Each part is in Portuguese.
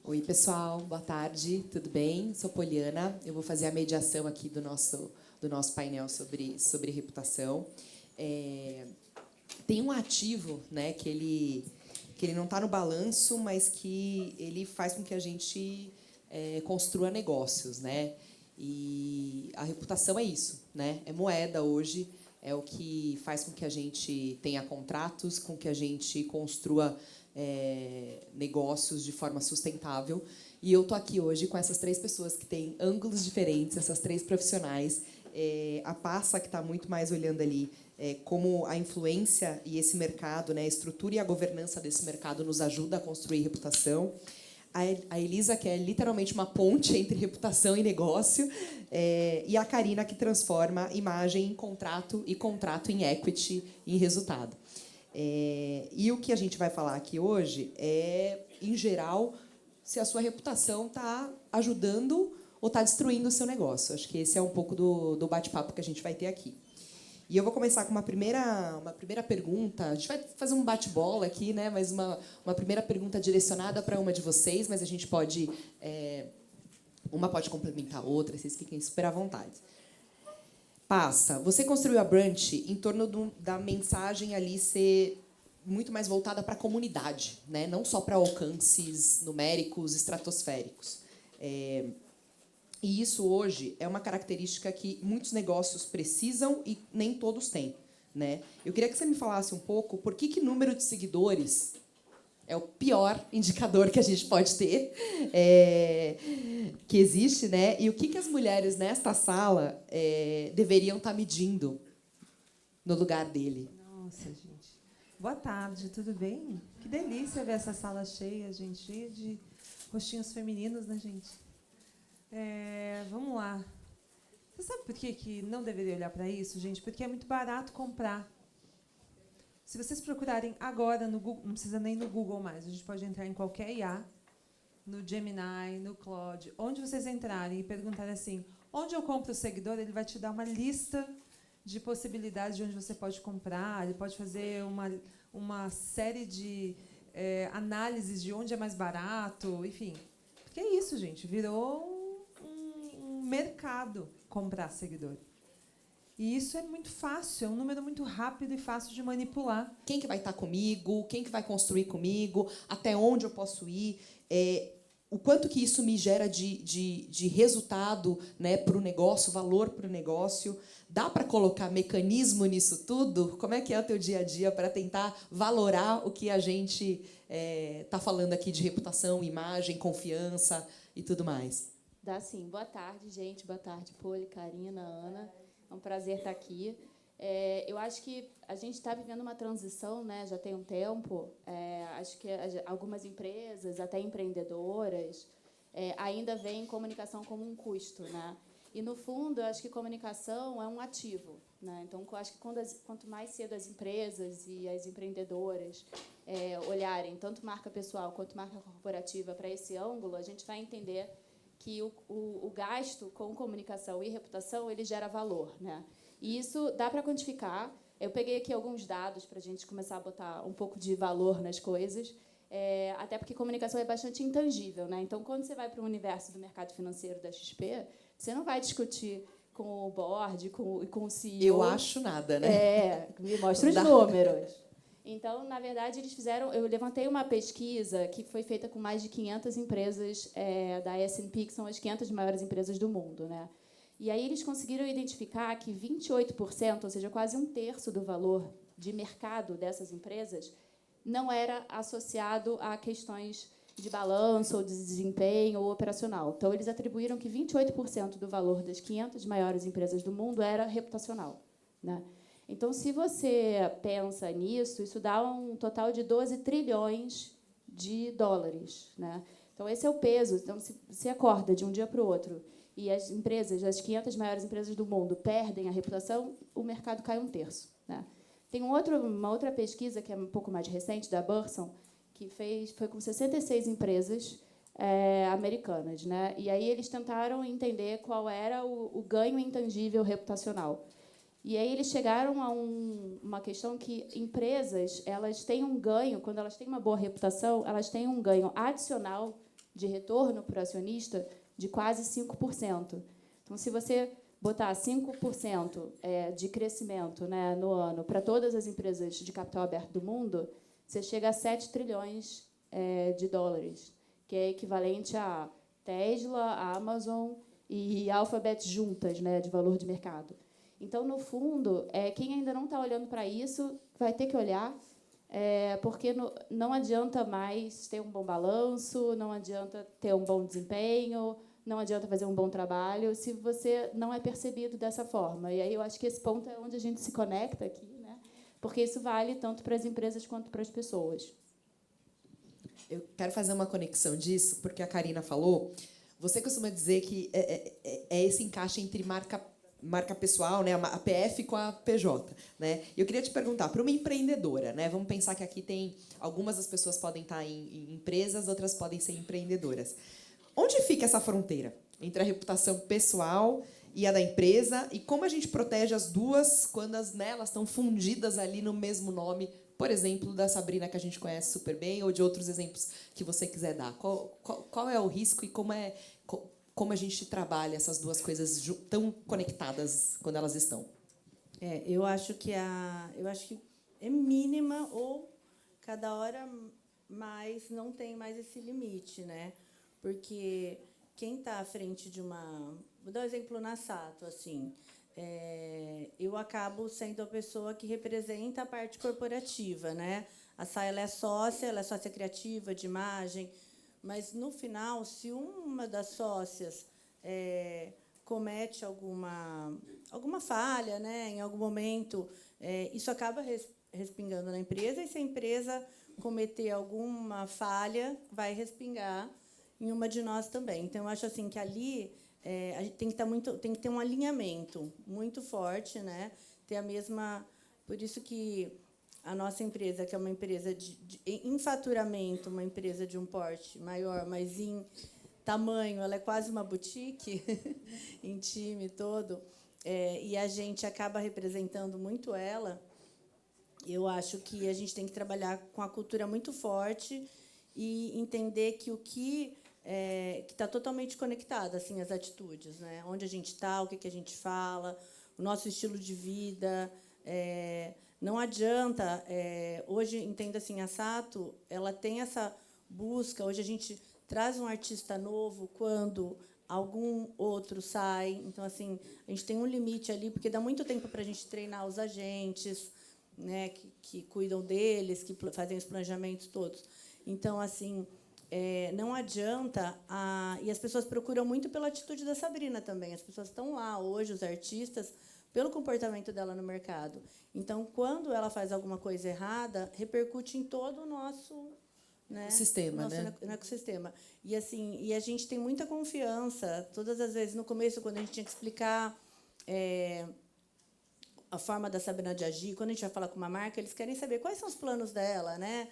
Oi, pessoal, boa tarde, tudo bem? Sou Poliana, eu vou fazer a mediação aqui do nosso painel sobre reputação. Tem um ativo, né, que ele não está no balanço, mas que ele faz com que a gente construa negócios, né? E a reputação é isso, né? É moeda hoje, é o que faz com que a gente tenha contratos, com que a gente construa negócios de forma sustentável. E eu tô aqui hoje com essas três pessoas que têm ângulos diferentes, essas três profissionais. A Passa, que está muito mais olhando ali como a influência e esse mercado, né, a estrutura e a governança desse mercado nos ajuda a construir reputação. A Elisa, que é literalmente uma ponte entre reputação e negócio, e a Karina, que transforma imagem em contrato e contrato em equity, em resultado. E o que a gente vai falar aqui hoje é, em geral, se a sua reputação está ajudando ou está destruindo o seu negócio. Acho que esse é um pouco do bate-papo que a gente vai ter aqui. E eu vou começar com uma primeira pergunta. A gente vai fazer um bate-bola aqui, né? Mas uma primeira pergunta direcionada para uma de vocês, mas a gente pode... uma pode complementar a outra, vocês fiquem super à vontade. Passa, você construiu a Brunch em torno da mensagem ali ser muito mais voltada para a comunidade, né? Não só para alcances numéricos, estratosféricos. E isso hoje é uma característica que muitos negócios precisam e nem todos têm, né? Eu queria que você me falasse um pouco por que número de seguidores é o pior indicador que a gente pode ter, que existe, né? E o que as mulheres nesta sala deveriam estar medindo no lugar dele. Nossa, gente. Boa tarde, tudo bem? Que delícia ver essa sala cheia, gente, cheia de rostinhos femininos, né, gente? Vamos lá. Você sabe por que não deveria olhar para isso, gente? Porque é muito barato comprar. Se vocês procurarem agora no Google, não precisa nem no Google mais, a gente pode entrar em qualquer IA, no Gemini, no Claude, onde vocês entrarem e perguntarem assim, onde eu compro o seguidor, ele vai te dar uma lista de possibilidades de onde você pode comprar, ele pode fazer uma série de análises de onde é mais barato, enfim. Porque é isso, gente, virou um mercado comprar seguidor. E isso é muito fácil, é um número muito rápido e fácil de manipular. Quem que vai estar comigo? Quem que vai construir comigo? Até onde eu posso ir? O quanto que isso me gera de resultado, né, para o negócio, valor para o negócio? Dá para colocar mecanismo nisso tudo? Como é que é o teu dia a dia para tentar valorar o que a gente está falando aqui de reputação, imagem, confiança e tudo mais? Dá sim. Boa tarde, gente. Boa tarde, Poli, Karina, Ana. É um prazer estar aqui. Eu acho que a gente está vivendo uma transição, né? Já tem um tempo. Acho que algumas empresas, até empreendedoras, ainda veem comunicação como um custo, né? E, no fundo, eu acho que comunicação é um ativo, né? Então, eu acho que quanto mais cedo as empresas e as empreendedoras olharem tanto marca pessoal quanto marca corporativa para esse ângulo, a gente vai entender que o gasto com comunicação e reputação ele gera valor, né? E isso dá para quantificar. Eu peguei aqui alguns dados para a gente começar a botar um pouco de valor nas coisas, até porque comunicação é bastante intangível, né? Então, quando você vai para o universo do mercado financeiro da XP, você não vai discutir com o board, com o CEO. Eu acho nada, né? Me mostra os números. Então, na verdade, eu levantei uma pesquisa que foi feita com mais de 500 empresas da S&P, que são as 500 maiores empresas do mundo, né? E aí eles conseguiram identificar que 28%, ou seja, quase um terço do valor de mercado dessas empresas, não era associado a questões de balanço ou de desempenho ou operacional. Então, eles atribuíram que 28% do valor das 500 maiores empresas do mundo era reputacional, né? Então, se você pensa nisso, isso dá um total de 12 trilhões de dólares, né? Então, esse é o peso. Então, se você acorda de um dia para o outro e as 500 maiores empresas do mundo perdem a reputação, o mercado cai um terço, né? Tem uma outra pesquisa, que é um pouco mais recente, da Burson, que foi com 66 empresas americanas, né? E aí eles tentaram entender qual era o ganho intangível reputacional. E aí eles chegaram a uma questão que empresas elas têm um ganho, quando elas têm uma boa reputação, elas têm um ganho adicional de retorno para o acionista de quase 5%. Então, se você botar 5% de crescimento, né, no ano para todas as empresas de capital aberto do mundo, você chega a 7 trilhões de dólares, que é equivalente a Tesla, Amazon e Alphabet juntas, né, de valor de mercado. Então, no fundo, quem ainda não está olhando para isso vai ter que olhar, porque não adianta mais ter um bom balanço, não adianta ter um bom desempenho, não adianta fazer um bom trabalho se você não é percebido dessa forma. E aí eu acho que esse ponto é onde a gente se conecta aqui, né? Porque isso vale tanto para as empresas quanto para as pessoas. Eu quero fazer uma conexão disso, porque a Karina falou. Você costuma dizer que é esse encaixe entre marca pessoal, né, a PF com a PJ, né? Eu queria te perguntar, para uma empreendedora, né? Vamos pensar que aqui tem algumas das pessoas podem estar em empresas, outras podem ser empreendedoras. Onde fica essa fronteira entre a reputação pessoal e a da empresa, e como a gente protege as duas quando elas estão fundidas ali no mesmo nome, por exemplo, da Sabrina, que a gente conhece super bem, ou de outros exemplos que você quiser dar? Qual é o risco e como a gente trabalha essas duas coisas tão conectadas quando elas estão? Eu acho que é mínima ou cada hora mais não tem mais esse limite, né? Porque quem está à frente de uma... Vou dar um exemplo na Sato, assim. Eu acabo sendo a pessoa que representa a parte corporativa, né? A Sai, ela é sócia criativa, de imagem, mas, no final, se uma das sócias comete alguma falha, né, em algum momento, isso acaba respingando na empresa, e se a empresa cometer alguma falha, vai respingar em uma de nós também. Então, eu acho assim que ali a gente tem que ter um alinhamento muito forte, né? Ter a mesma... Por isso que a nossa empresa, que é uma empresa em faturamento, uma empresa de um porte maior, mas em tamanho, ela é quase uma boutique, em time todo, e a gente acaba representando muito ela. Eu acho que a gente tem que trabalhar com a cultura muito forte e entender que que está totalmente conectado, assim, as atitudes, né? Onde a gente está, o que a gente fala, o nosso estilo de vida. Não adianta... hoje, entenda assim, a Sato, ela tem essa busca. Hoje, a gente traz um artista novo quando algum outro sai. Então, assim, a gente tem um limite ali, porque dá muito tempo para a gente treinar os agentes, né, que cuidam deles, que fazem os planejamentos todos. Então, assim, não adianta... E as pessoas procuram muito pela atitude da Sabrina também. As pessoas estão lá hoje, os artistas, pelo comportamento dela no mercado. Então, quando ela faz alguma coisa errada, repercute em todo o nosso, né, sistema, nosso ecossistema. E assim, a gente tem muita confiança. Todas as vezes, no começo, quando a gente tinha que explicar a forma da Sabrina de agir, quando a gente vai falar com uma marca, eles querem saber quais são os planos dela, né?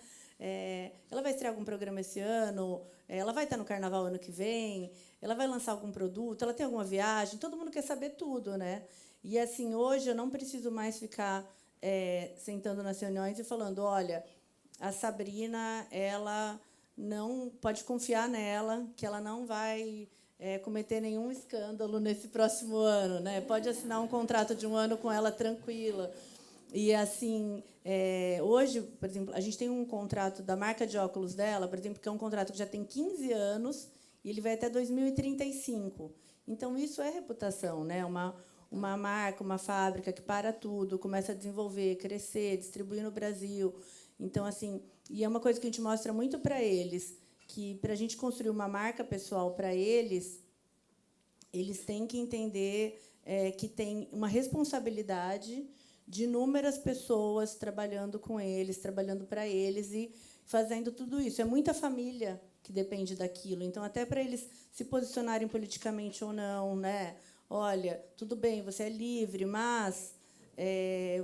Ela vai estrear algum programa esse ano? Ela vai estar no Carnaval ano que vem? Ela vai lançar algum produto? Ela tem alguma viagem? Todo mundo quer saber tudo, né? E assim, hoje eu não preciso mais ficar sentando nas reuniões e falando: olha, a Sabrina, ela não pode confiar nela, que ela não vai cometer nenhum escândalo nesse próximo ano, né? Pode assinar um contrato de um ano com ela tranquila. E assim, hoje, por exemplo, a gente tem um contrato da marca de óculos dela, por exemplo, que é um contrato que já tem 15 anos e ele vai até 2035. Então, isso é reputação, né? Uma marca, uma fábrica que para tudo, começa a desenvolver, crescer, distribuir no Brasil. Então, assim, e é uma coisa que a gente mostra muito para eles, que, para a gente construir uma marca pessoal para eles têm que entender que tem uma responsabilidade de inúmeras pessoas trabalhando com eles, trabalhando para eles e fazendo tudo isso. É muita família que depende daquilo. Então, até para eles se posicionarem politicamente ou não, né? Olha, tudo bem, você é livre, mas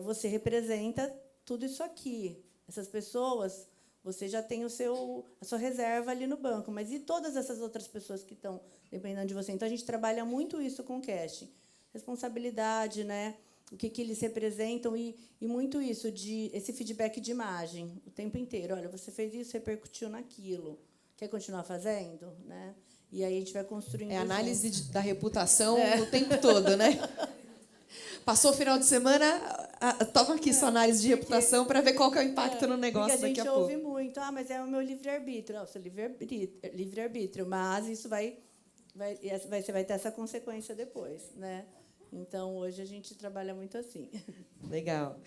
você representa tudo isso aqui. Essas pessoas, você já tem a sua reserva ali no banco, mas e todas essas outras pessoas que estão dependendo de você? Então, a gente trabalha muito isso com o casting. Responsabilidade, né? O que eles representam e muito isso, esse feedback de imagem o tempo inteiro. Olha, você fez isso, repercutiu naquilo. Quer continuar fazendo? Né? E aí a gente vai construindo. É análise da reputação É. o tempo todo, né? Passou o final de semana, toma aqui sua análise de reputação para ver qual que é o impacto no negócio porque daqui a a gente pouco. ouve muito, mas é o meu livre-arbítrio. Não, seu livre-arbítrio, mas isso vai ter essa consequência depois, né? Então, hoje a gente trabalha muito assim. Legal.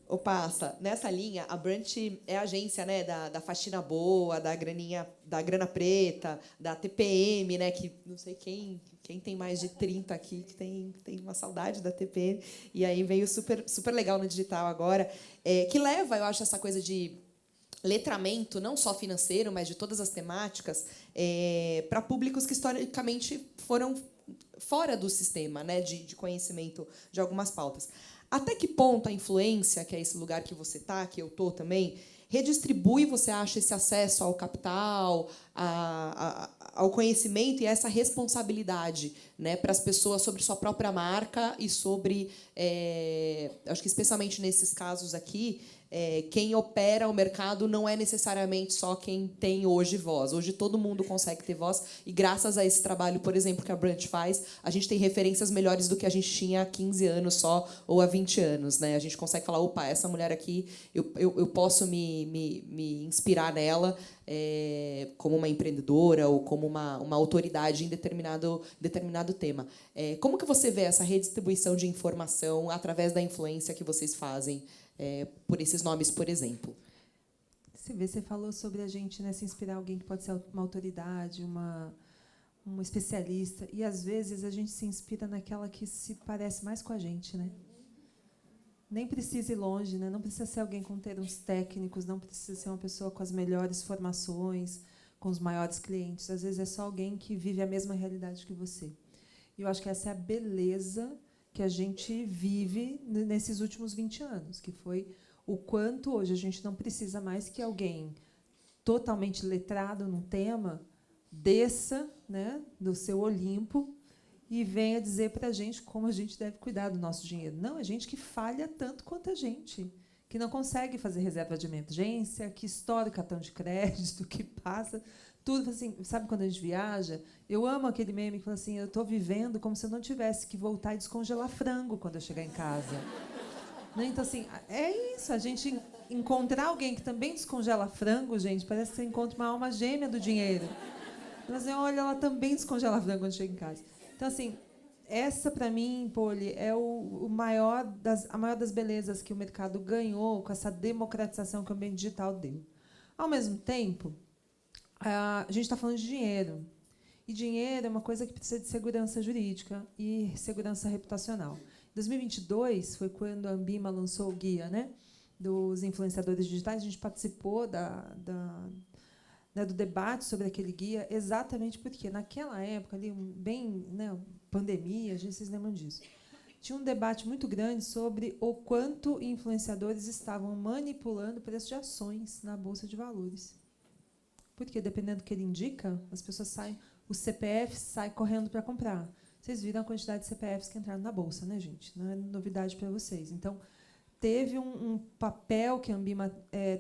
Ô, Passa, nessa linha, a Brunch é a agência, né, da faxina boa, da grana preta, da TPM, né, que não sei quem tem mais de 30 aqui, que tem uma saudade da TPM, e aí veio super legal no digital agora, que leva, eu acho, essa coisa de letramento, não só financeiro, mas de todas as temáticas, para públicos que historicamente foram fora do sistema, né, de conhecimento de algumas pautas. Até que ponto a influência, que é esse lugar que você está, que eu estou também, redistribui, você acha, esse acesso ao capital, ao conhecimento e essa responsabilidade, né, para as pessoas sobre sua própria marca e sobre, acho que especialmente nesses casos aqui, quem opera o mercado não é necessariamente só quem tem hoje voz. Hoje todo mundo consegue ter voz e graças a esse trabalho, por exemplo, que a Brunch faz, a gente tem referências melhores do que a gente tinha há 15 anos só ou há 20 anos, né? A gente consegue falar, opa, essa mulher aqui, eu posso me inspirar nela como uma empreendedora ou como uma autoridade em determinado tema. Como que você vê essa redistribuição de informação através da influência que vocês fazem por esses nomes, por exemplo? Você falou sobre a gente, né, se inspirar em alguém que pode ser uma autoridade, uma especialista, e às vezes a gente se inspira naquela que se parece mais com a gente, né? Nem precisa ir longe, né? Não precisa ser alguém com termos técnicos, não precisa ser uma pessoa com as melhores formações, com os maiores clientes. Às vezes é só alguém que vive a mesma realidade que você. E eu acho que essa é a beleza que a gente vive nesses últimos 20 anos, que foi o quanto hoje a gente não precisa mais que alguém totalmente letrado num tema desça, né, do seu Olimpo e venha dizer para a gente como a gente deve cuidar do nosso dinheiro. Não, é gente que falha tanto quanto a gente, que não consegue fazer reserva de emergência, que estoura o cartão de crédito, que passa tudo assim. Sabe quando a gente viaja? Eu amo aquele meme que fala assim, eu estou vivendo como se eu não tivesse que voltar e descongelar frango quando eu chegar em casa. Né? Então, assim, é isso. A gente encontrar alguém que também descongela frango, gente, parece que você encontra uma alma gêmea do dinheiro. Então, assim, olha, ela também descongela frango quando chega em casa. Então, assim, essa, para mim, Poli, é a maior das belezas que o mercado ganhou com essa democratização que o ambiente digital deu. Ao mesmo tempo, a gente está falando de dinheiro. E dinheiro é uma coisa que precisa de segurança jurídica e segurança reputacional. Em 2022 foi quando a Ambima lançou o guia, né, dos influenciadores digitais. A gente participou do debate sobre aquele guia, exatamente porque, naquela época, ali, bem, né, pandemia, vocês lembram disso, tinha um debate muito grande sobre o quanto influenciadores estavam manipulando o preço de ações na Bolsa de Valores. Porque, dependendo do que ele indica, as pessoas saem, o CPF sai correndo para comprar. Vocês viram a quantidade de CPFs que entraram na Bolsa, né, gente? Não é novidade para vocês. Então, teve um papel que a Ambima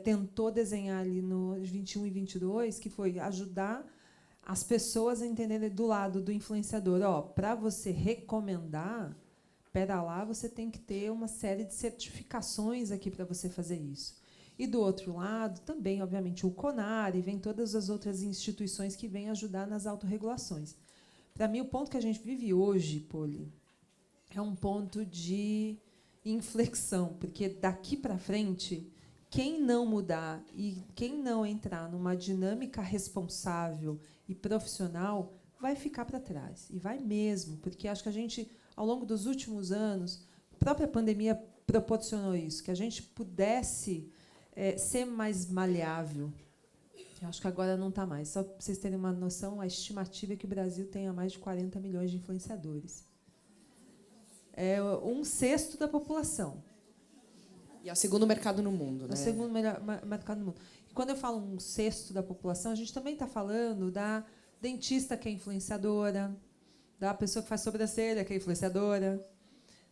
tentou desenhar ali no 21 e 22, que foi ajudar as pessoas a entenderem do lado do influenciador. Para você recomendar, pera lá, você tem que ter uma série de certificações aqui para você fazer isso. E, do outro lado, também, obviamente, o CONAR, e vem todas as outras instituições que vêm ajudar nas autorregulações. Para mim, o ponto que a gente vive hoje, Poli, é um ponto de inflexão, porque daqui para frente, quem não mudar e quem não entrar numa dinâmica responsável e profissional vai ficar para trás. E vai mesmo, porque acho que a gente, ao longo dos últimos anos, a própria pandemia proporcionou isso, que a gente pudesse ser mais maleável. Eu acho que agora não está mais. Só para vocês terem uma noção, a estimativa é que o Brasil tenha mais de 40 milhões de influenciadores. É 1/6 da população. E é o segundo mercado no mundo, né? É o segundo mercado no mundo. E quando eu falo 1/6 da população, a gente também está falando da dentista que é influenciadora, da pessoa que faz sobrancelha que é influenciadora,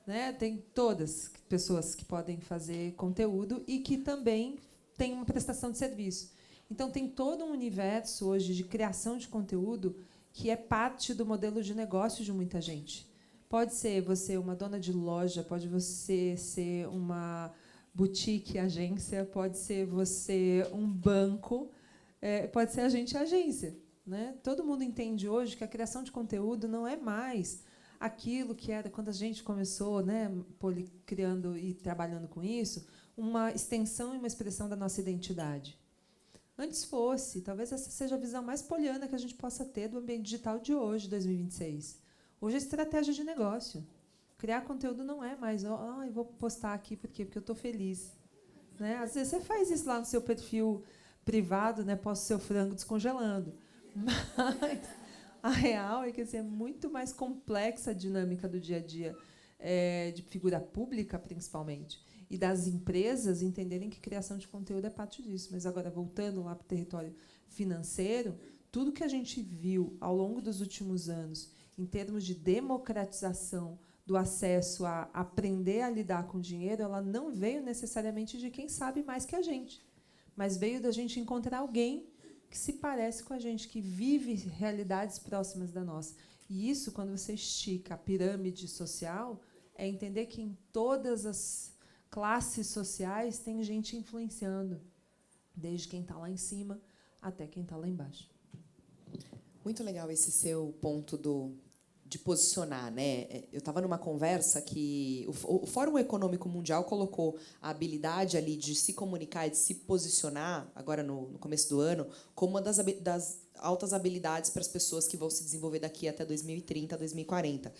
né? Tem todas pessoas que podem fazer conteúdo e que também têm uma prestação de serviço. Então, tem todo um universo hoje de criação de conteúdo que é parte do modelo de negócio de muita gente. Pode ser você uma dona de loja, pode você ser uma boutique, agência, pode ser você um banco, pode ser agência. Né? Todo mundo entende hoje que a criação de conteúdo não é mais aquilo que era quando a gente começou, né, criando e trabalhando com isso, uma extensão e uma expressão da nossa identidade. Antes fosse, talvez essa seja a visão mais poliana que a gente possa ter do ambiente digital de hoje, 2026. Hoje é estratégia de negócio. Criar conteúdo não é mais, eu vou postar aqui por quê? Porque eu estou feliz. Né? Às vezes você faz isso lá no seu perfil privado, né, posta o seu frango descongelando. Mas a real é que assim, é muito mais complexa a dinâmica do dia a dia, de figura pública, principalmente. E das empresas entenderem que criação de conteúdo é parte disso. Mas, agora, voltando lá para o território financeiro, tudo que a gente viu ao longo dos últimos anos, em termos de democratização do acesso a aprender a lidar com dinheiro, ela não veio necessariamente de quem sabe mais que a gente, mas veio da gente encontrar alguém que se parece com a gente, que vive realidades próximas da nossa. E isso, quando você estica a pirâmide social, é entender que em todas as classes sociais tem gente influenciando, desde quem está lá em cima até quem está lá embaixo. Muito legal esse seu ponto de posicionar, né? Eu estava numa conversa que o Fórum Econômico Mundial colocou a habilidade ali de se comunicar e de se posicionar, agora no começo do ano, como uma das altas habilidades para as pessoas que vão se desenvolver daqui até 2030, 2040.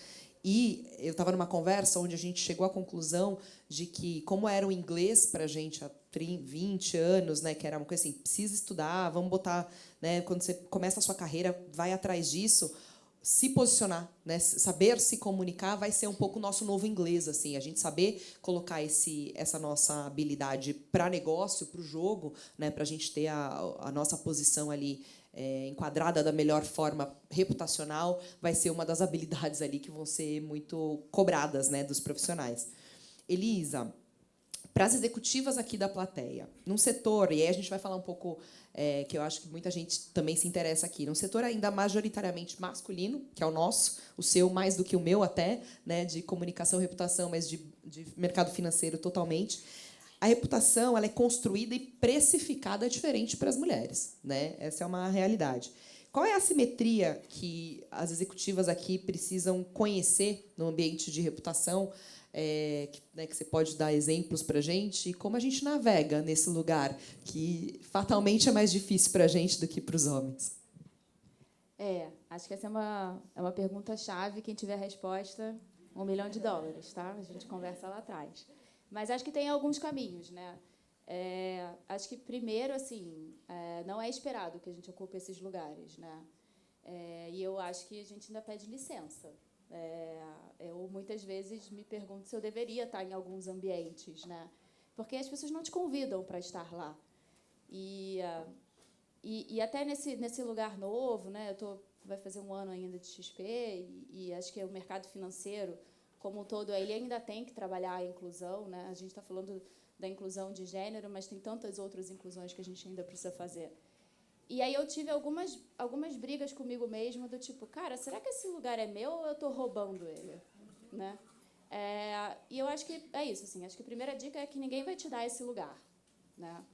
E eu estava numa conversa onde a gente chegou à conclusão de que, como era o inglês para a gente há 20 anos, né, que era uma coisa assim, precisa estudar, vamos botar, né, quando você começa a sua carreira, vai atrás disso, se posicionar, né, saber se comunicar vai ser um pouco o nosso novo inglês, assim, a gente saber colocar essa nossa habilidade para negócio, para o jogo, né, para a gente ter a nossa posição ali enquadrada da melhor forma reputacional, vai ser uma das habilidades ali que vão ser muito cobradas, né, dos profissionais. Elisa, para as executivas aqui da plateia, num setor, e aí a gente vai falar um pouco, que eu acho que muita gente também se interessa aqui, num setor ainda majoritariamente masculino, que é o nosso, o seu mais do que o meu até, né, de comunicação e reputação, mas de mercado financeiro totalmente. A reputação ela é construída e precificada diferente para as mulheres, né? Essa é uma realidade. Qual é a assimetria que as executivas aqui precisam conhecer no ambiente de reputação, que você pode dar exemplos para a gente, e como a gente navega nesse lugar que fatalmente é mais difícil para a gente do que para os homens? Acho que essa é uma pergunta-chave. Quem tiver a resposta, $1 milhão, tá? A gente conversa lá atrás. Mas acho que tem alguns caminhos, né? Acho que, primeiro, assim, não é esperado que a gente ocupe esses lugares, né? E eu acho que a gente ainda pede licença. Eu, muitas vezes, me pergunto se eu deveria estar em alguns ambientes, né? Porque as pessoas não te convidam para estar lá. E até nesse lugar novo, né? Vai fazer um ano ainda de XP, e acho que o mercado financeiro, como um todo, ele ainda tem que trabalhar a inclusão, né? A gente está falando da inclusão de gênero, mas tem tantas outras inclusões que a gente ainda precisa fazer. E aí eu tive algumas brigas comigo mesma, do tipo, cara, será que esse lugar é meu ou eu estou roubando ele? Né? E eu acho que é isso. Assim, acho que a primeira dica é que ninguém vai te dar esse lugar. Né?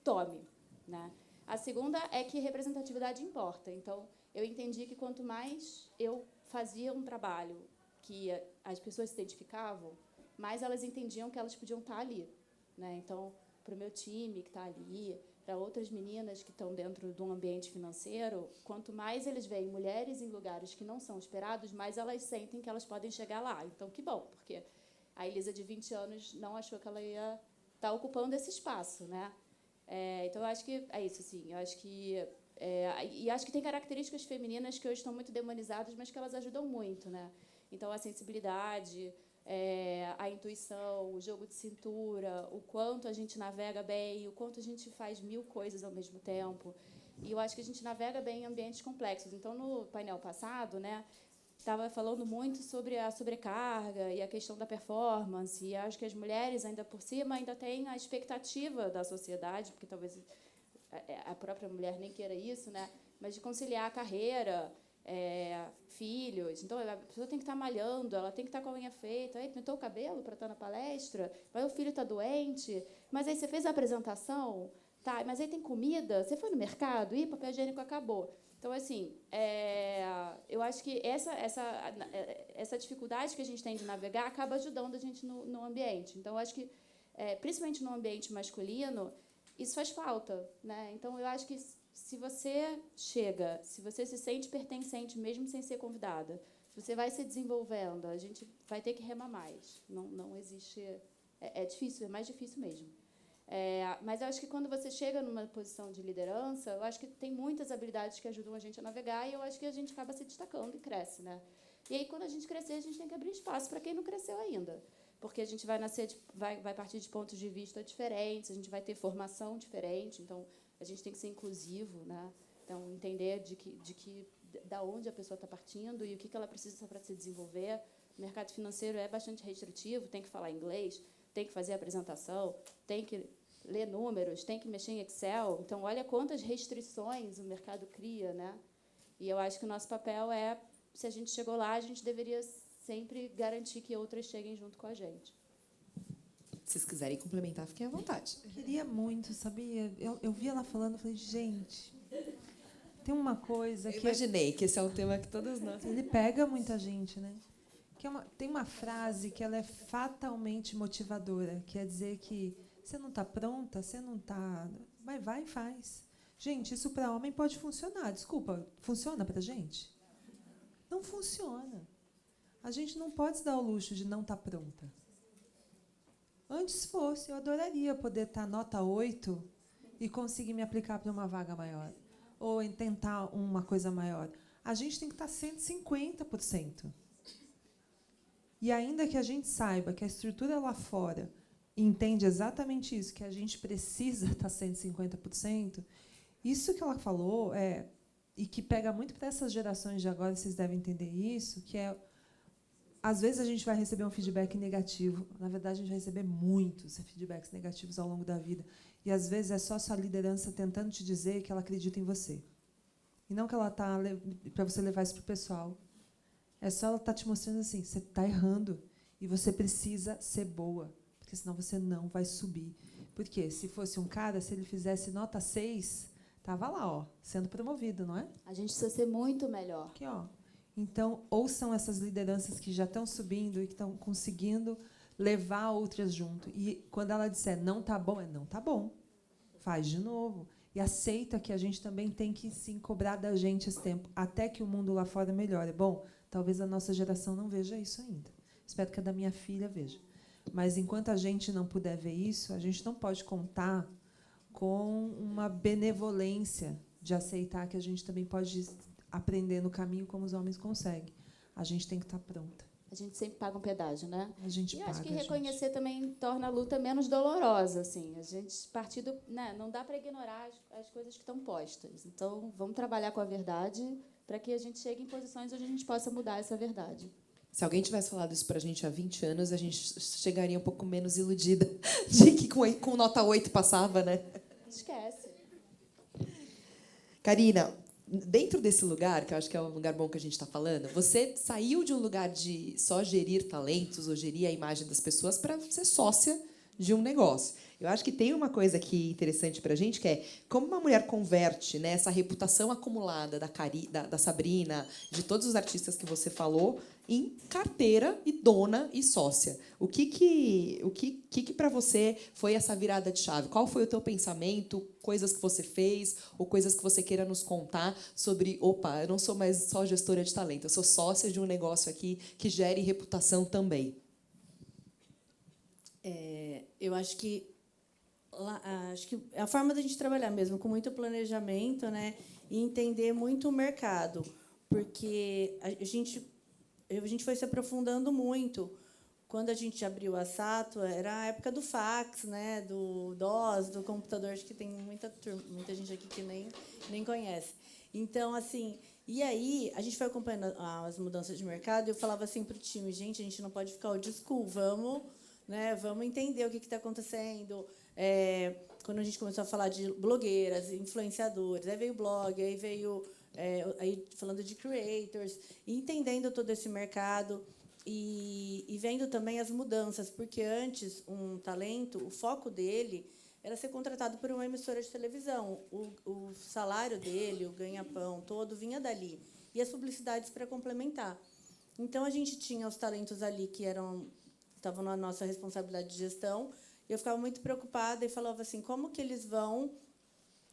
Tome. Né? A segunda é que representatividade importa. Então, eu entendi que quanto mais eu fazia um trabalho que as pessoas se identificavam, mais elas entendiam que elas podiam estar ali. Né? Então, para o meu time que está ali, para outras meninas que estão dentro de um ambiente financeiro, quanto mais eles veem mulheres em lugares que não são esperados, mais elas sentem que elas podem chegar lá. Então, que bom, porque a Elisa, de 20 anos, não achou que ela ia estar ocupando esse espaço. Né? Então, eu acho que é isso. Assim, eu acho que... e acho que tem características femininas que hoje estão muito demonizadas, mas que elas ajudam muito. Né? Então, a sensibilidade, a intuição, o jogo de cintura, o quanto a gente navega bem, o quanto a gente faz 1000 coisas ao mesmo tempo. E eu acho que a gente navega bem em ambientes complexos. Então, no painel passado, né, estava falando muito sobre a sobrecarga e a questão da performance. E acho que as mulheres, ainda por cima, ainda têm a expectativa da sociedade, porque talvez a própria mulher nem queira isso, né? Mas de conciliar a carreira, filhos. Então, a pessoa tem que estar malhando, ela tem que estar com a unha feita. Aí, pintou o cabelo para estar na palestra, mas o filho está doente. Mas aí você fez a apresentação, tá? Mas aí tem comida, você foi no mercado, e papel higiênico acabou. Então, assim, eu acho que essa dificuldade que a gente tem de navegar acaba ajudando a gente no ambiente. Então, eu acho que, principalmente no ambiente masculino, isso faz falta, né? Então, eu acho que se você chega, se você se sente pertencente, mesmo sem ser convidada, você vai se desenvolvendo, a gente vai ter que remar mais. Não existe... É difícil, é mais difícil mesmo. Mas eu acho que quando você chega numa posição de liderança, eu acho que tem muitas habilidades que ajudam a gente a navegar e eu acho que a gente acaba se destacando e cresce, né? E aí, quando a gente crescer, a gente tem que abrir espaço para quem não cresceu ainda. Porque a gente vai partir de pontos de vista diferentes, a gente vai ter formação diferente, então a gente tem que ser inclusivo, né? Então, entender da onde a pessoa está partindo e o que ela precisa para se desenvolver. O mercado financeiro é bastante restritivo, tem que falar inglês, tem que fazer apresentação, tem que ler números, tem que mexer em Excel. Então, olha quantas restrições o mercado cria, né? E eu acho que o nosso papel se a gente chegou lá, a gente deveria sempre garantir que outras cheguem junto com a gente. Se vocês quiserem complementar, fiquem à vontade. Queria muito, sabia? Eu vi ela falando, falei, gente, tem uma coisa Eu que... imaginei que esse é um tema que todas nós... Ele pega muita gente, né? Tem uma frase que ela é fatalmente motivadora, que é dizer que você não está pronta, você não está... Vai e faz. Gente, isso para homem pode funcionar. Desculpa, funciona para gente? Não funciona. A gente não pode se dar o luxo de não estar pronta. Antes fosse, eu adoraria poder estar nota 8 e conseguir me aplicar para uma vaga maior. Ou tentar uma coisa maior. A gente tem que estar 150%. E ainda que a gente saiba que a estrutura lá fora entende exatamente isso, que a gente precisa estar 150%, isso que ela falou e que pega muito para essas gerações de agora, vocês devem entender isso, que às vezes a gente vai receber um feedback negativo. Na verdade, a gente vai receber muitos feedbacks negativos ao longo da vida. E, às vezes, é só sua liderança tentando te dizer que ela acredita em você. E não que ela está para você levar isso para o pessoal. É só ela estar te mostrando assim, você está errando e você precisa ser boa, porque senão você não vai subir. Porque se fosse um cara, se ele fizesse nota 6, estava lá, sendo promovido, não é? A gente precisa ser muito melhor. Aqui, Então, ouçam essas lideranças que já estão subindo e que estão conseguindo levar outras junto. E quando ela disser não está bom, não está bom. Faz de novo. E aceita que a gente também tem que sim cobrar da gente esse tempo, até que o mundo lá fora melhore. Bom, talvez a nossa geração não veja isso ainda. Espero que a da minha filha veja. Mas, enquanto a gente não puder ver isso, a gente não pode contar com uma benevolência de aceitar que a gente também pode aprender no caminho como os homens conseguem. A gente tem que estar pronta. A gente sempre paga um pedágio, né? A gente e paga, acho que reconhecer também torna a luta menos dolorosa, assim. A gente partir do, né, não dá para ignorar as coisas que estão postas. Então, vamos trabalhar com a verdade para que a gente chegue em posições onde a gente possa mudar essa verdade. Se alguém tivesse falado isso para a gente há 20 anos, a gente chegaria um pouco menos iludida de que com nota 8 passava, né? Esquece. Karina, dentro desse lugar, que eu acho que é um lugar bom que a gente está falando, você saiu de um lugar de só gerir talentos ou gerir a imagem das pessoas para ser sócia de um negócio. Eu acho que tem uma coisa aqui interessante para a gente, que é como uma mulher converte, né, essa reputação acumulada da Sabrina, de todos os artistas que você falou, em carteira e dona e sócia. O que para você foi essa virada de chave? Qual foi o teu pensamento? Coisas que você fez ou coisas que você queira nos contar sobre, opa, eu não sou mais só gestora de talento, eu sou sócia de um negócio aqui que gere reputação também. Eu acho que é a forma da gente trabalhar mesmo, com muito planejamento, né, e entender muito o mercado, porque a gente foi se aprofundando muito. Quando a gente abriu a Sato, era a época do fax, né, do DOS, do computador, acho que tem muita gente aqui que nem conhece. Então, assim, e aí a gente foi acompanhando as mudanças de mercado e eu falava assim para o time, gente, a gente não pode ficar old school, vamos entender o que está acontecendo. quando a gente começou a falar de blogueiras, influenciadores, aí veio o blog, aí veio aí falando de creators, e entendendo todo esse mercado e vendo também as mudanças, porque antes um talento, o foco dele era ser contratado por uma emissora de televisão. O salário dele, o ganha-pão todo, vinha dali. E as publicidades para complementar. Então, a gente tinha os talentos ali que estavam na nossa responsabilidade de gestão. E eu ficava muito preocupada e falava assim, como que eles vão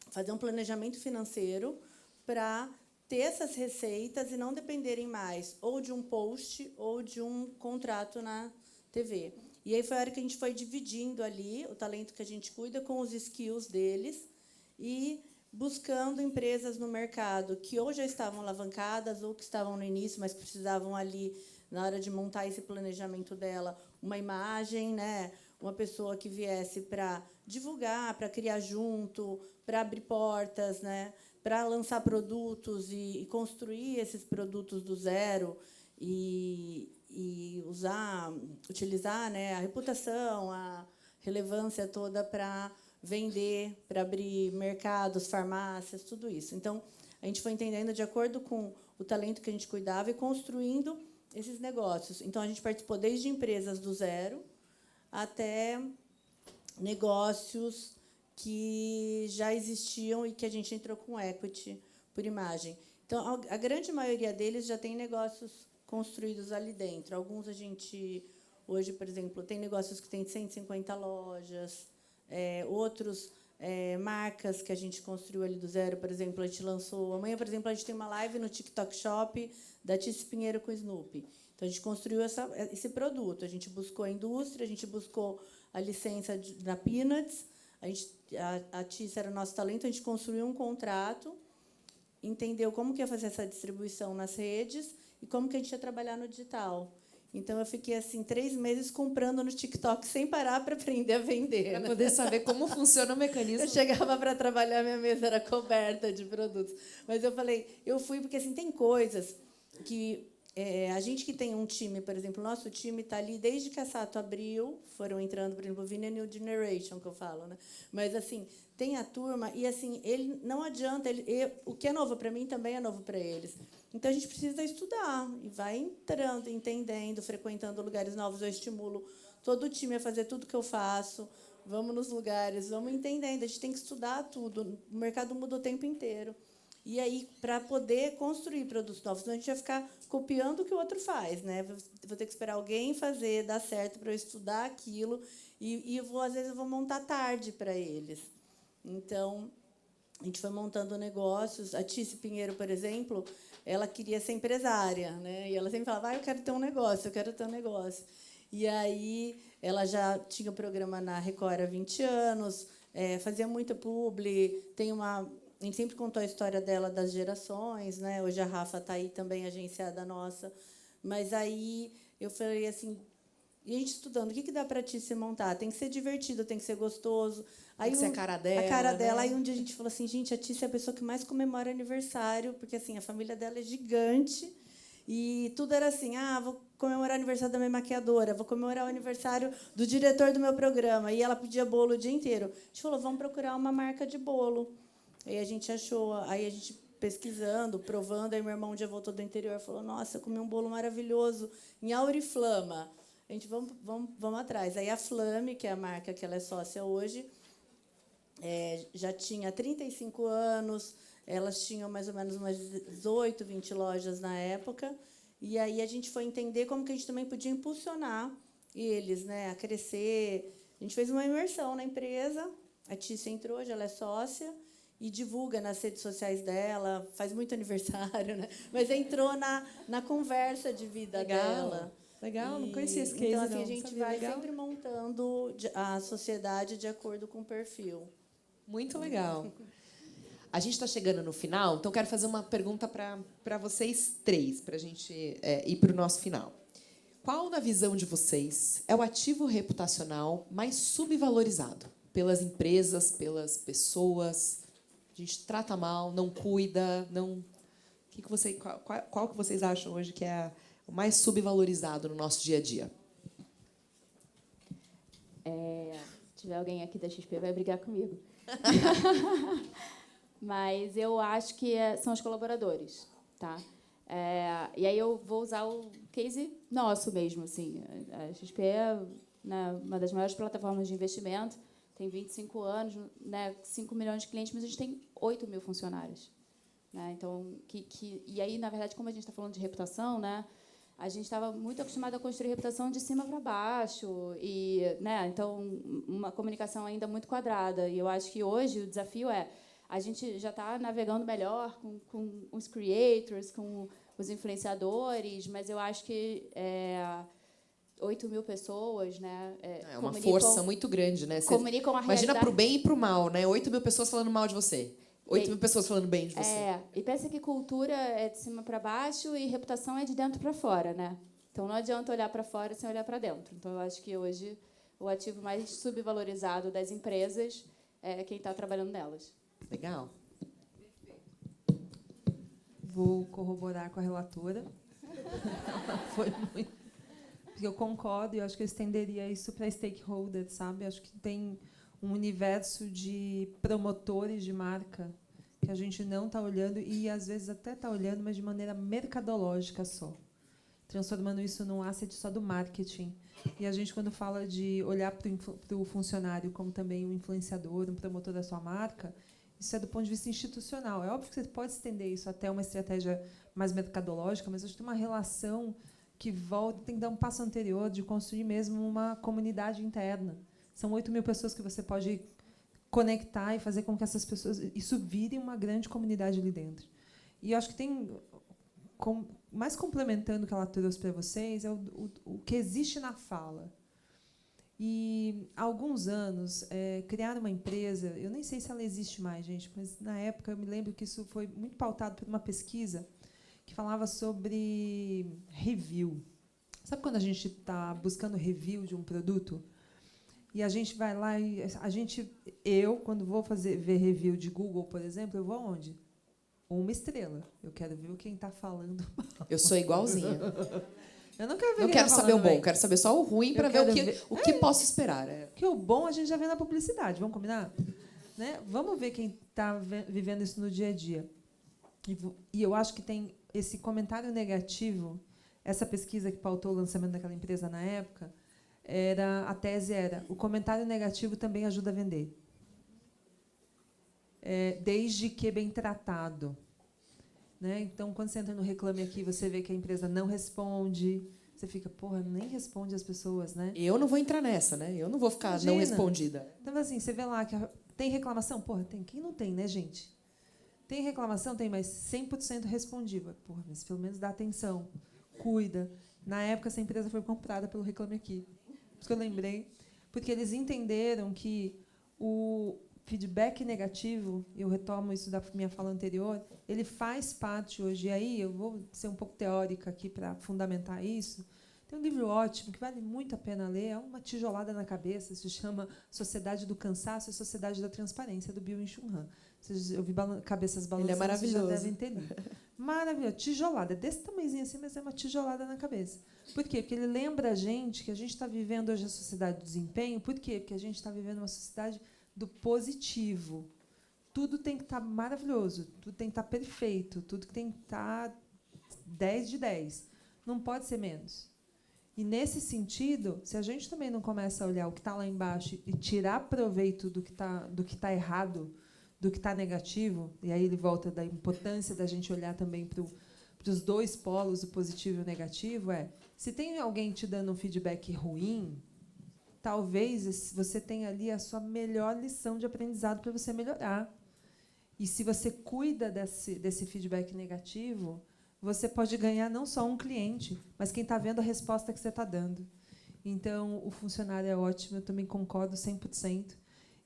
fazer um planejamento financeiro para ter essas receitas e não dependerem mais ou de um post ou de um contrato na TV. E aí foi a hora que a gente foi dividindo ali o talento que a gente cuida com os skills deles e buscando empresas no mercado que ou já estavam alavancadas ou que estavam no início, mas precisavam ali, na hora de montar esse planejamento dela, uma imagem, né? Uma pessoa que viesse para divulgar, para criar junto, para abrir portas, né? Para lançar produtos e construir esses produtos do zero e utilizar, né, a reputação, a relevância toda para vender, para abrir mercados, farmácias, tudo isso. Então, a gente foi entendendo de acordo com o talento que a gente cuidava e construindo esses negócios. Então, a gente participou desde empresas do zero até negócios que já existiam e que a gente entrou com equity por imagem. Então, a grande maioria deles já tem negócios construídos ali dentro. Alguns a gente, hoje, por exemplo, tem negócios que têm 150 lojas, outros marcas que a gente construiu ali do zero, por exemplo, a gente lançou... Amanhã, por exemplo, a gente tem uma live no TikTok Shop da Tice Pinheiro com o Snoopy. Então, a gente construiu esse produto. A gente buscou a indústria, a gente buscou a licença da Peanuts, a Tice era o nosso talento, a gente construiu um contrato, entendeu como que ia fazer essa distribuição nas redes e como que a gente ia trabalhar no digital. Então, eu fiquei assim 3 meses comprando no TikTok sem parar para aprender a vender. Para né? poder saber como funciona o mecanismo. Eu chegava para trabalhar, minha mesa era coberta de produtos. Mas eu falei, eu fui porque assim tem coisas que a gente que tem um time, por exemplo, nosso time está ali desde que a Sato abriu, foram entrando, por exemplo, Vina New Generation, que eu falo, né? Mas assim tem a turma e assim ele não adianta, o que é novo para mim também é novo para eles. Então a gente precisa estudar e vai entrando, entendendo, frequentando lugares novos. Eu estimulo todo o time a fazer tudo que eu faço. Vamos nos lugares, vamos entendendo. A gente tem que estudar tudo. O mercado muda o tempo inteiro. E aí, para poder construir produtos novos, senão a gente vai ficar copiando o que o outro faz, né? Vou ter que esperar alguém fazer, dar certo para eu estudar aquilo e às vezes eu vou montar tarde para eles. Então, a gente foi montando negócios. A Tice Pinheiro, por exemplo, ela queria ser empresária, né? E ela sempre falava, eu quero ter um negócio, eu quero ter um negócio. E aí ela já tinha programa na Record há 20 anos, fazia muita publi, a gente sempre contou a história dela das gerações, né? Hoje a Rafa está aí também, agenciada nossa. Mas aí eu falei assim, e a gente estudando, o que dá para a Tice montar? Tem que ser divertido, tem que ser gostoso. Tem que ser a cara dela. A cara dela. Né? Aí um dia a gente falou assim, gente, a Tice é a pessoa que mais comemora aniversário, porque assim, a família dela é gigante. E tudo era assim, vou comemorar o aniversário da minha maquiadora, vou comemorar o aniversário do diretor do meu programa. E ela pedia bolo o dia inteiro. A gente falou, vamos procurar uma marca de bolo. Aí a gente achou, aí a gente pesquisando, provando, aí meu irmão um dia voltou do interior e falou, nossa, eu comi um bolo maravilhoso em Auriflama. A gente, vamos atrás. Aí a Flame, que é a marca que ela é sócia hoje, já tinha 35 anos, elas tinham mais ou menos umas 18, 20 lojas na época, e aí a gente foi entender como que a gente também podia impulsionar eles, né, a crescer. A gente fez uma imersão na empresa, a Tice entrou, hoje ela é sócia, e divulga nas redes sociais dela, faz muito aniversário, né? Mas entrou na conversa de vida dela. Legal, não conhecia esse case, então, assim, não. a gente Sabia, vai legal. sempre montando a sociedade de acordo com o perfil. Muito legal. A gente está chegando no final, então quero fazer uma pergunta para vocês três, para a gente ir para o nosso final. Qual, na visão de vocês, é o ativo reputacional mais subvalorizado pelas empresas, pelas pessoas? A gente trata mal, não cuida, não. Qual que vocês acham hoje que é o mais subvalorizado no nosso dia a dia? Se tiver alguém aqui da XP, vai brigar comigo. Mas eu acho que são os colaboradores, tá? E aí eu vou usar o case nosso mesmo, assim. A XP é, né, uma das maiores plataformas de investimento, tem 25 anos, né, 5 milhões de clientes, mas a gente tem 8 mil funcionários. Né? Então, e aí, na verdade, como a gente está falando de reputação, né, a gente estava muito acostumado a construir reputação de cima para baixo, e, né, então, uma comunicação ainda muito quadrada. E eu acho que hoje o desafio a gente já está navegando melhor com os creators, com os influenciadores, mas eu acho que 8 mil pessoas, né? É uma força muito grande, né? Comunicam a imagina realidade. Pro bem e pro mal, né? 8 mil pessoas falando mal de você. 8 mil pessoas falando bem de você. E pensa que cultura é de cima para baixo e reputação é de dentro para fora, né? Então não adianta olhar para fora sem olhar para dentro. Então eu acho que hoje o ativo mais subvalorizado das empresas é quem está trabalhando nelas. Legal. Vou corroborar com a relatora. Foi muito. Porque eu concordo e eu acho que eu estenderia isso para stakeholders, sabe? Acho que tem um universo de promotores de marca que a gente não está olhando e, às vezes, até está olhando, mas de maneira mercadológica só, transformando isso num asset só do marketing. E a gente, quando fala de olhar para o funcionário como também um influenciador, um promotor da sua marca, isso é do ponto de vista institucional. É óbvio que você pode estender isso até uma estratégia mais mercadológica, mas acho que tem uma relação que volta, tem que dar um passo anterior de construir mesmo uma comunidade interna. São 8 mil pessoas que você pode conectar e fazer com que essas pessoas isso vire uma grande comunidade ali dentro. E eu acho que tem, mais complementando o que ela trouxe para vocês, é o que existe na fala. E há alguns anos criaram uma empresa, eu nem sei se ela existe mais, gente, mas na época eu me lembro que isso foi muito pautado por uma pesquisa que falava sobre review. Sabe quando a gente está buscando review de um produto? E a gente vai lá e eu, quando vou ver review de Google, por exemplo, eu vou aonde? 1 estrela. Eu quero ver quem está falando mal. Eu sou igualzinha. Eu não quero ver Não quero saber o bom, quero saber só o ruim para ver o que posso esperar. Porque o bom a gente já vê na publicidade, vamos combinar? Né? Vamos ver quem está vivendo isso no dia a dia. E eu acho que tem esse comentário negativo, essa pesquisa que pautou o lançamento daquela empresa na época, a tese era: o comentário negativo também ajuda a vender. Desde que bem tratado. Né? Então, quando você entra no Reclame Aqui, você vê que a empresa não responde, você fica, porra, nem responde as pessoas, né? Eu não vou entrar nessa, né? Eu não vou ficar não respondida. Então, assim, você vê lá que tem reclamação? Porra, tem. Quem não tem, né, gente? Tem reclamação? Tem, mas 100% respondível. Porra, mas pelo menos dá atenção, cuida. Na época, essa empresa foi comprada pelo Reclame Aqui. Por isso que eu lembrei. Porque eles entenderam que o feedback negativo, eu retomo isso da minha fala anterior, ele faz parte hoje. E aí, eu vou ser um pouco teórica aqui para fundamentar isso. Tem um livro ótimo, que vale muito a pena ler, é uma tijolada na cabeça, se chama Sociedade do Cansaço e Sociedade da Transparência, do Byung-Chul Han. Eu vi cabeças balançando, ele é maravilhoso. Vocês já devem ter lido. Maravilhoso, tijolada, desse tamanhozinho assim, mas é uma tijolada na cabeça. Por quê? Porque ele lembra a gente que a gente está vivendo hoje a sociedade do desempenho. Por quê? Porque a gente está vivendo uma sociedade do positivo. Tudo tem que estar maravilhoso, tudo tem que estar perfeito, tudo tem que estar 10 de 10. Não pode ser menos. E, nesse sentido, se a gente também não começa a olhar o que está lá embaixo e tirar proveito do que está errado, do que está negativo, e aí ele volta da importância da gente olhar também para os dois polos, o positivo e o negativo, se tem alguém te dando um feedback ruim, talvez você tenha ali a sua melhor lição de aprendizado para você melhorar. E, se você cuida desse feedback negativo, você pode ganhar não só um cliente, mas quem está vendo a resposta que você está dando. Então, o funcionário é ótimo, eu também concordo 100%.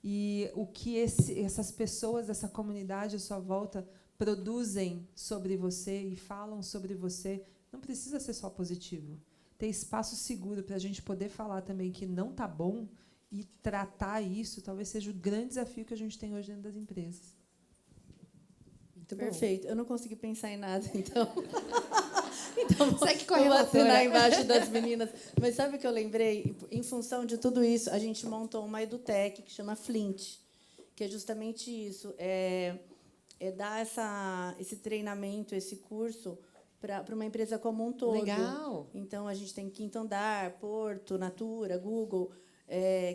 E o que essas pessoas dessa comunidade à sua volta produzem sobre você e falam sobre você, não precisa ser só positivo. Ter espaço seguro para a gente poder falar também que não está bom e tratar isso talvez seja o grande desafio que a gente tem hoje dentro das empresas. Muito bom. Perfeito. Eu não consegui pensar em nada, então. Então, Segue com a vou relatora. assinar embaixo das meninas. Mas sabe o que eu lembrei? Em função de tudo isso, a gente montou uma EduTech que chama Flint, que é justamente isso, é dar esse treinamento, esse curso para uma empresa como um todo. Legal. Então, a gente tem Quinto Andar, Porto, Natura, Google,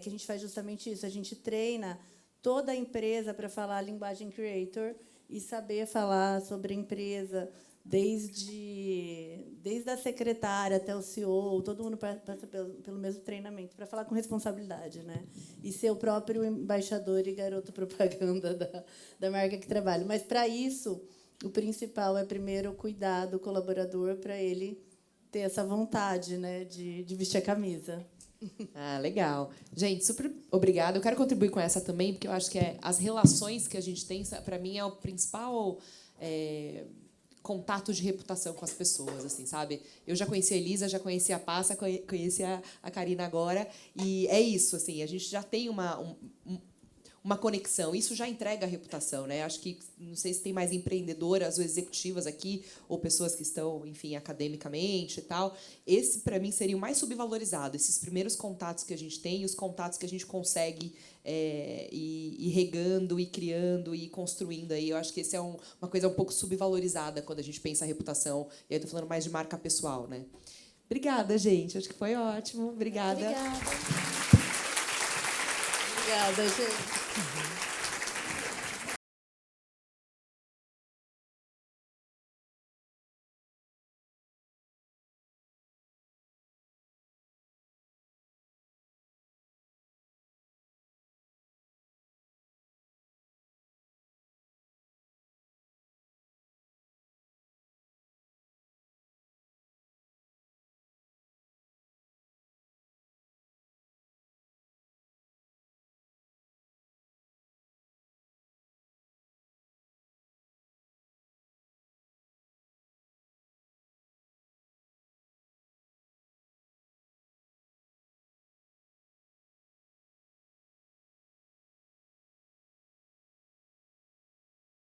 que a gente faz justamente isso. A gente treina toda a empresa para falar a linguagem creator e saber falar sobre a empresa, desde a secretária até o CEO, todo mundo passa pelo mesmo treinamento, para falar com responsabilidade, né? E ser o próprio embaixador e garoto propaganda da marca que trabalha. Mas, para isso, o principal é, primeiro, cuidar do colaborador para ele ter essa vontade, né, de vestir a camisa. Ah, legal. Gente, super obrigada. Eu quero contribuir com essa também, porque eu acho que as relações que a gente tem, para mim, é o principal contato de reputação com as pessoas, assim, sabe? Eu já conheci a Elisa, já conheci a Passa, conheci a Karina agora, e é isso, assim, a gente já tem uma conexão. Isso já entrega a reputação, né? Acho que, não sei se tem mais empreendedoras ou executivas aqui, ou pessoas que estão, enfim, academicamente e tal. Esse, para mim, seria o mais subvalorizado. Esses primeiros contatos que a gente tem, os contatos que a gente consegue ir regando, e criando, e construindo. Aí, eu acho que esse é uma coisa um pouco subvalorizada quando a gente pensa a reputação. E aí, estou falando mais de marca pessoal, né? Obrigada, gente. Acho que foi ótimo. Obrigada. Obrigada, gente.